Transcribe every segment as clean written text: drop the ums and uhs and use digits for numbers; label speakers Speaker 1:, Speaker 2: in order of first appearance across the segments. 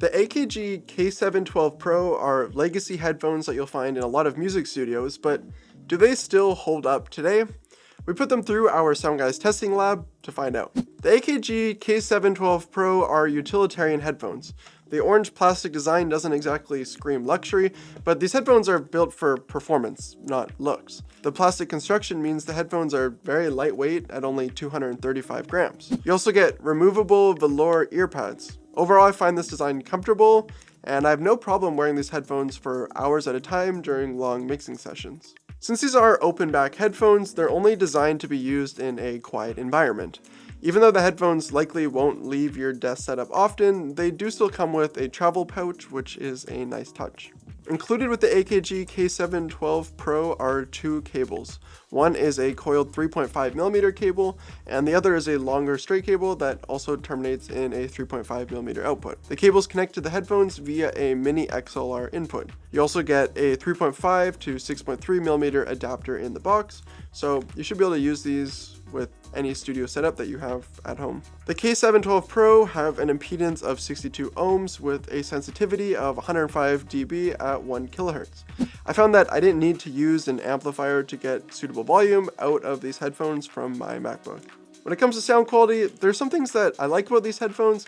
Speaker 1: The AKG K712 PRO are legacy headphones that you'll find in a lot of music studios, but do they still hold up today? We put them through our SoundGuys testing lab to find out. The AKG K712 PRO are utilitarian headphones. The orange plastic design doesn't exactly scream luxury, but these headphones are built for performance, not looks. The plastic construction means the headphones are very lightweight at only 235 grams. You also get removable velour ear pads. Overall, I find this design comfortable, and I have no problem wearing these headphones for hours at a time during long mixing sessions. Since these are open back headphones, they're only designed to be used in a quiet environment. Even though the headphones likely won't leave your desk setup often, they do still come with a travel pouch, which is a nice touch. Included with the AKG K712 PRO are two cables. One is a coiled 3.5mm cable, and the other is a longer straight cable that also terminates in a 3.5mm output. The cables connect to the headphones via a mini XLR input. You also get a 3.5 to 6.3mm adapter in the box, so you should be able to use these with any studio setup that you have at home. The K712 PRO have an impedance of 62 ohms with a sensitivity of 105 dB at 1 kHz. I found that I didn't need to use an amplifier to get suitable volume out of these headphones from my MacBook. When it comes to sound quality, there's some things that I like about these headphones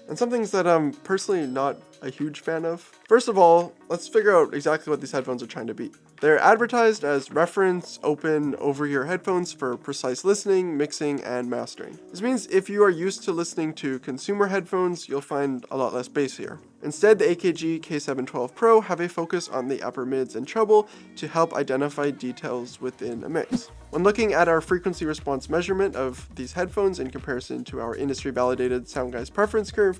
Speaker 1: and some things that I'm personally not a huge fan of. First of all, let's figure out exactly what these headphones are trying to be. They're advertised as reference, open, over-ear headphones for precise listening, mixing, and mastering. This means if you are used to listening to consumer headphones, you'll find a lot less bass here. Instead, the AKG K712 PRO have a focus on the upper mids and treble to help identify details within a mix. When looking at our frequency response measurement of these headphones in comparison to our industry-validated SoundGuys preference curve,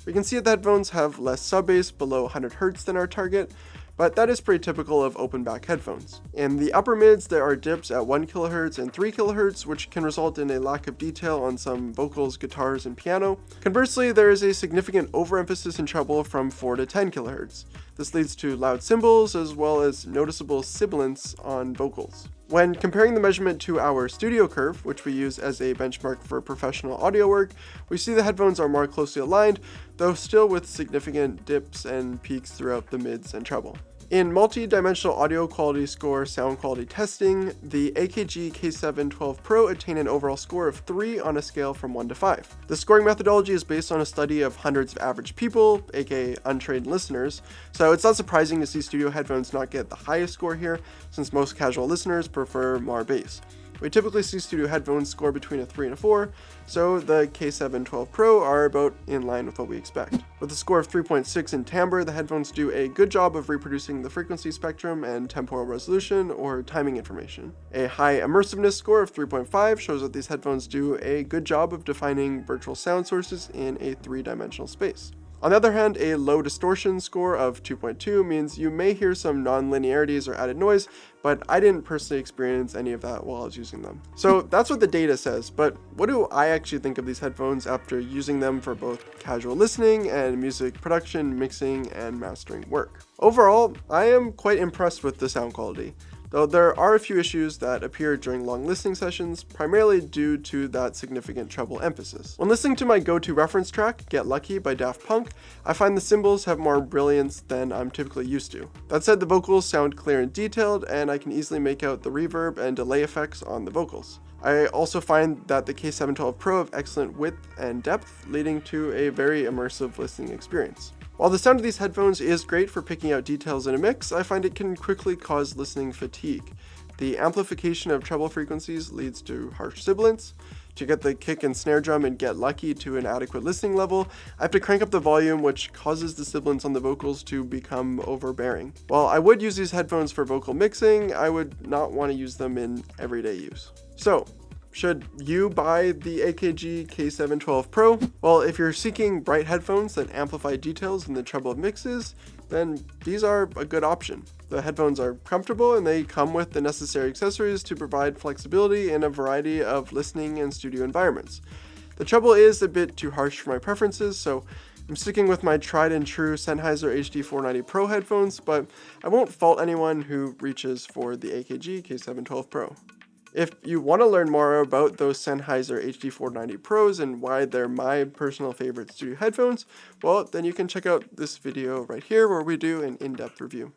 Speaker 1: we can see that the headphones have less sub-bass below 100 Hz than our target, but that is pretty typical of open back headphones. In the upper mids, there are dips at 1 kHz and 3 kHz, which can result in a lack of detail on some vocals, guitars, and piano. Conversely, there is a significant overemphasis in treble from 4 to 10 kHz. This leads to loud cymbals as well as noticeable sibilance on vocals. When comparing the measurement to our studio curve, which we use as a benchmark for professional audio work, we see the headphones are more closely aligned, though still with significant dips and peaks throughout the mids and treble. In multi-dimensional audio quality score sound quality testing, the AKG K712 PRO attain an overall score of 3 on a scale from 1 to 5. The scoring methodology is based on a study of hundreds of average people, aka untrained listeners, so it's not surprising to see studio headphones not get the highest score here, since most casual listeners prefer more bass. We typically see studio headphones score between a 3 and a 4, so the K712 PRO are about in line with what we expect. With a score of 3.6 in timbre, the headphones do a good job of reproducing the frequency spectrum and temporal resolution or timing information. A high immersiveness score of 3.5 shows that these headphones do a good job of defining virtual sound sources in a 3-dimensional space. On the other hand, a low distortion score of 2.2 means you may hear some non-linearities or added noise, but I didn't personally experience any of that while I was using them. So that's what the data says, but what do I actually think of these headphones after using them for both casual listening and music production, mixing, and mastering work? Overall, I am quite impressed with the sound quality, though there are a few issues that appear during long listening sessions, primarily due to that significant treble emphasis. When listening to my go-to reference track, Get Lucky by Daft Punk, I find the cymbals have more brilliance than I'm typically used to. That said, the vocals sound clear and detailed, and I can easily make out the reverb and delay effects on the vocals. I also find that the K712 PRO have excellent width and depth, leading to a very immersive listening experience. While the sound of these headphones is great for picking out details in a mix, I find it can quickly cause listening fatigue. The amplification of treble frequencies leads to harsh sibilance. To get the kick and snare drum and Get Lucky to an adequate listening level, I have to crank up the volume, which causes the sibilance on the vocals to become overbearing. While I would use these headphones for vocal mixing, I would not want to use them in everyday use. So, should you buy the AKG K712 PRO? Well, if you're seeking bright headphones that amplify details in the treble of mixes, then these are a good option. The headphones are comfortable and they come with the necessary accessories to provide flexibility in a variety of listening and studio environments. The treble is a bit too harsh for my preferences, so I'm sticking with my tried and true Sennheiser HD490 Pro headphones, but I won't fault anyone who reaches for the AKG K712 PRO. If you want to learn more about those Sennheiser HD490 Pros and why they're my personal favorite studio headphones, well, then you can check out this video right here where we do an in-depth review.